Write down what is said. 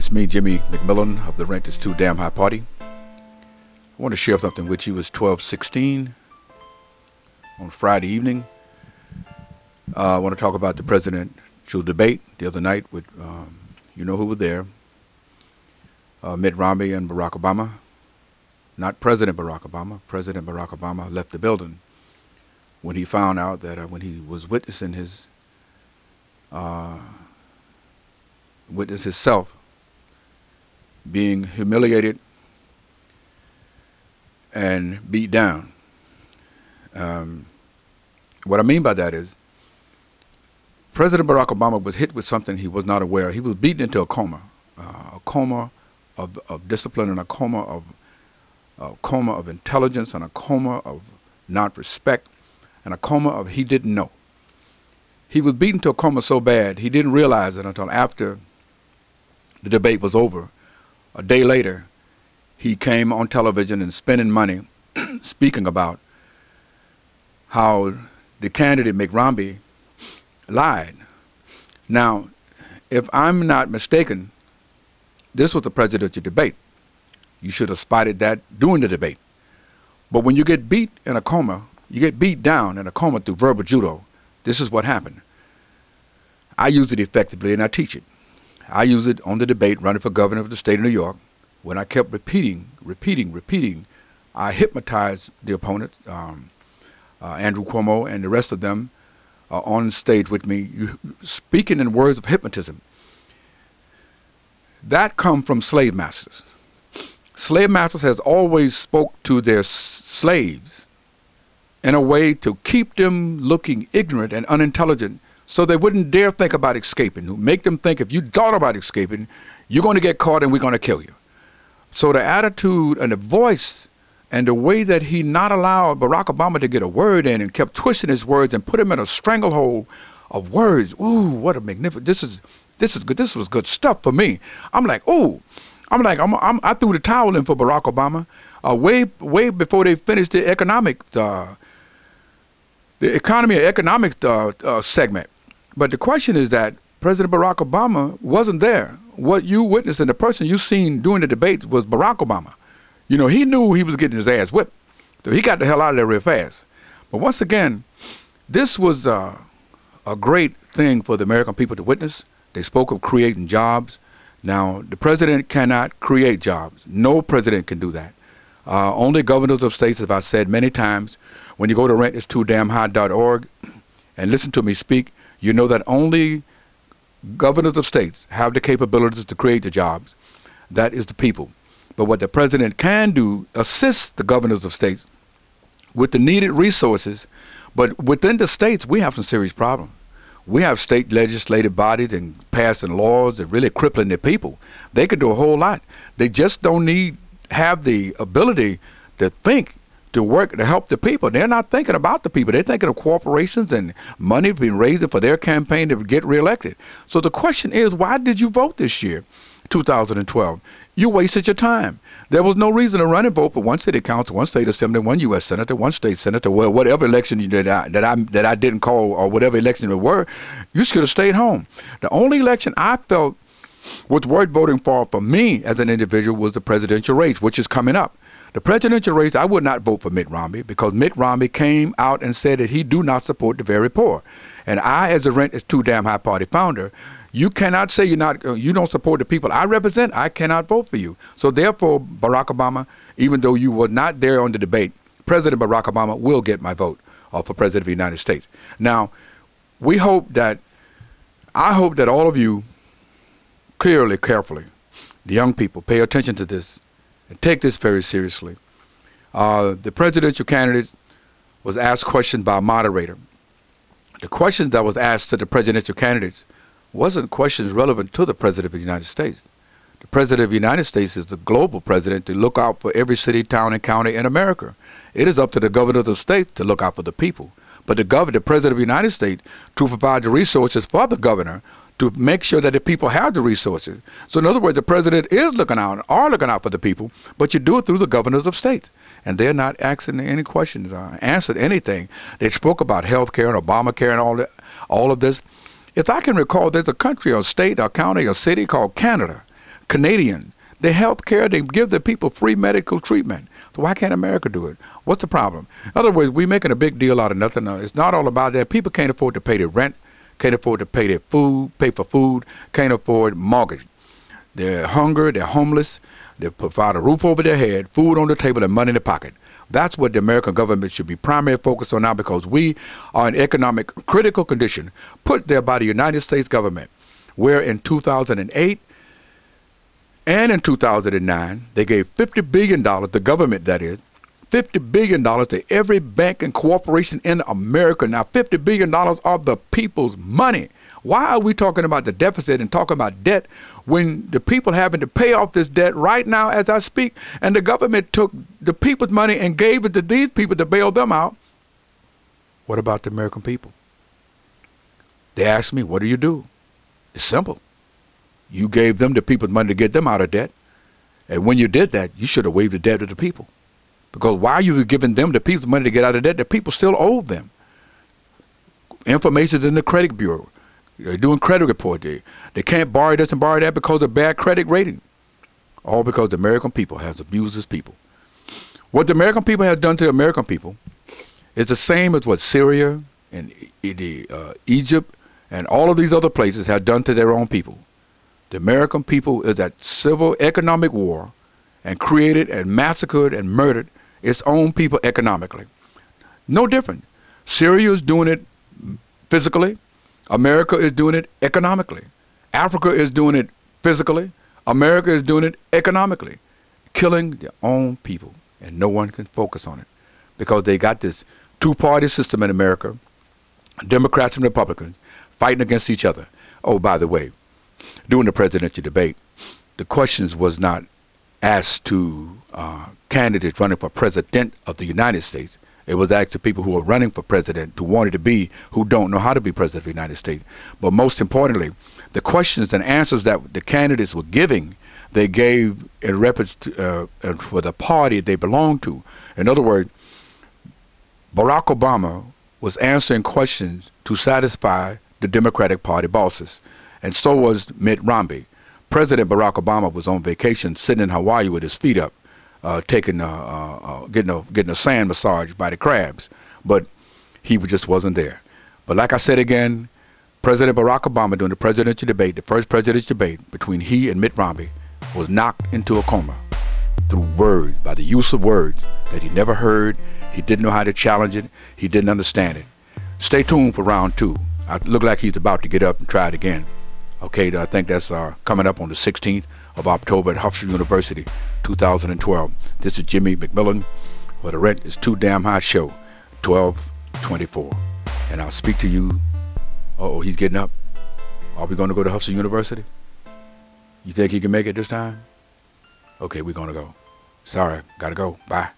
It's me, Jimmy McMillan of the Rent is Too Damn High Party. I want to share something with you. It's 12:16 on Friday evening. I want to talk about the presidential debate the other night with, you know who were there, Mitt Romney and Barack Obama. Not President Barack Obama. President Barack Obama left the building when he found out that when he was witnessing himself being humiliated and beat down. What I mean by that is President Barack Obama was hit with something he was not aware of. He was beaten into a coma of discipline, and a coma of intelligence, and a coma of not respect, and a coma of he didn't know. He was beaten to a coma so bad he didn't realize it until after the debate was over. A day later, he came on television and spending money speaking about how the candidate Mitt Romney lied. Now, if I'm not mistaken, this was the presidential debate. You should have spotted that during the debate. But when you get beat in a coma, you get beat down in a coma through verbal judo, this is what happened. I use it effectively and I teach it. I use it on the debate running for governor of the state of New York. When I kept repeating, I hypnotized the opponent, Andrew Cuomo and the rest of them on stage with me, speaking in words of hypnotism. That come from slave masters. Slave masters has always spoke to their slaves in a way to keep them looking ignorant and unintelligent, so they wouldn't dare think about escaping, make them think if you thought about escaping, you're going to get caught and we're going to kill you. So the attitude and the voice and the way that he not allowed Barack Obama to get a word in and kept twisting his words and put him in a stranglehold of words. Ooh, what a magnificent, this is good. This was good stuff for me. I'm like, ooh, I threw the towel in for Barack Obama way before they finished the economy or economic segment. But the question is that President Barack Obama wasn't there. What you witnessed and the person you seen during the debate was Barack Obama. You know, he knew he was getting his ass whipped. So he got the hell out of there real fast. But once again, this was a great thing for the American people to witness. They spoke of creating jobs. Now, the president cannot create jobs. No president can do that. Only governors of states, as I've said many times, when you go to rentisTooDamnHigh.org and listen to me speak, you know that only governors of states have the capabilities to create the jobs. That is the people. But what the president can do, assist the governors of states with the needed resources. But within the states, we have some serious problems. We have state legislative bodies and passing laws that really crippling the people. They could do a whole lot. They just don't have the ability to think, to work, to help the people. They're not thinking about the people. They're thinking of corporations and money being raised for their campaign to get reelected. So the question is, why did you vote this year, 2012? You wasted your time. There was no reason to run and vote for one city council, one state assembly, one U.S. senator, one state senator, well, whatever election that I didn't call, or whatever election it were. You should have stayed home. The only election I felt was worth voting for me as an individual was the presidential race, which is coming up. The presidential race, I would not vote for Mitt Romney because Mitt Romney came out and said that he do not support the very poor. And I, as the Rent is Too Damn High Party founder, you cannot say you don't support the people I represent. I cannot vote for you. So therefore, Barack Obama, even though you were not there on the debate, President Barack Obama will get my vote for President of the United States. Now, I hope that all of you carefully, the young people, pay attention to this and take this very seriously. The presidential candidate was asked questions by a moderator. The questions that was asked to the presidential candidates wasn't questions relevant to the President of the United States. The President of the United States is the global president to look out for every city, town, and county in America. It is up to the governor of the state to look out for the people. But the President of the United States to provide the resources for the governor to make sure that the people have the resources. So in other words, the president is looking out for the people, but you do it through the governors of states. And they're not asking any questions, answered anything. They spoke about health care and Obamacare and all of this. If I can recall, there's a country or state or county or city called Canada. Canadian. The health care, they give the people free medical treatment. So why can't America do it? What's the problem? In other words, we're making a big deal out of nothing. It's not all about that. People can't afford to pay their rent, can't afford to pay their food, pay for food, can't afford mortgage. They're hungry, they're homeless, they provide a roof over their head, food on the table, and money in the pocket. That's what the American government should be primarily focused on now, because we are in economic critical condition put there by the United States government, where in 2008 and in 2009, they gave $50 billion, the government that is, $50 billion to every bank and corporation in America. Now, $50 billion of the people's money. Why are we talking about the deficit and talking about debt when the people having to pay off this debt right now as I speak, and the government took the people's money and gave it to these people to bail them out? What about the American people? They asked me, what do you do? It's simple. You gave them the people's money to get them out of debt. And when you did that, you should have waived the debt to the people. Because while you were giving them the people's money to get out of debt, the people still owe them. Information is in the credit bureau. They're doing credit report. They can't borrow this and borrow that because of bad credit rating. All because the American people has abused its people. What the American people have done to the American people is the same as what Syria and Egypt and all of these other places have done to their own people. The American people is at civil economic war and created and massacred and murdered its own people economically. No different. Syria is doing it physically. America is doing it economically. Africa is doing it physically. America is doing it economically. Killing their own people. And no one can focus on it. Because they got this two-party system in America, Democrats and Republicans, fighting against each other. Oh, by the way, during the presidential debate, the questions was not asked to candidates running for president of the United States. It was asked to people who are running for president, who wanted to be, who don't know how to be president of the United States. But most importantly, the questions and answers that the candidates were giving, they gave in reference to, for the party they belonged to. In other words, Barack Obama was answering questions to satisfy the Democratic Party bosses, and so was Mitt Romney. President Barack Obama was on vacation, sitting in Hawaii with his feet up, getting a sand massage by the crabs, but he just wasn't there. But like I said again, President Barack Obama, during the presidential debate, the first presidential debate between he and Mitt Romney, was knocked into a coma through words, by the use of words that he never heard. He didn't know how to challenge it. He didn't understand it. Stay tuned for round two. I look like he's about to get up and try it again. Okay, I think that's coming up on the 16th of October at Hofstra University, 2012. This is Jimmy McMillan for the Rent is Too Damn High Show, 1224. And I'll speak to you. Uh-oh, he's getting up. Are we going to go to Hofstra University? You think he can make it this time? Okay, we're going to go. Sorry, got to go. Bye.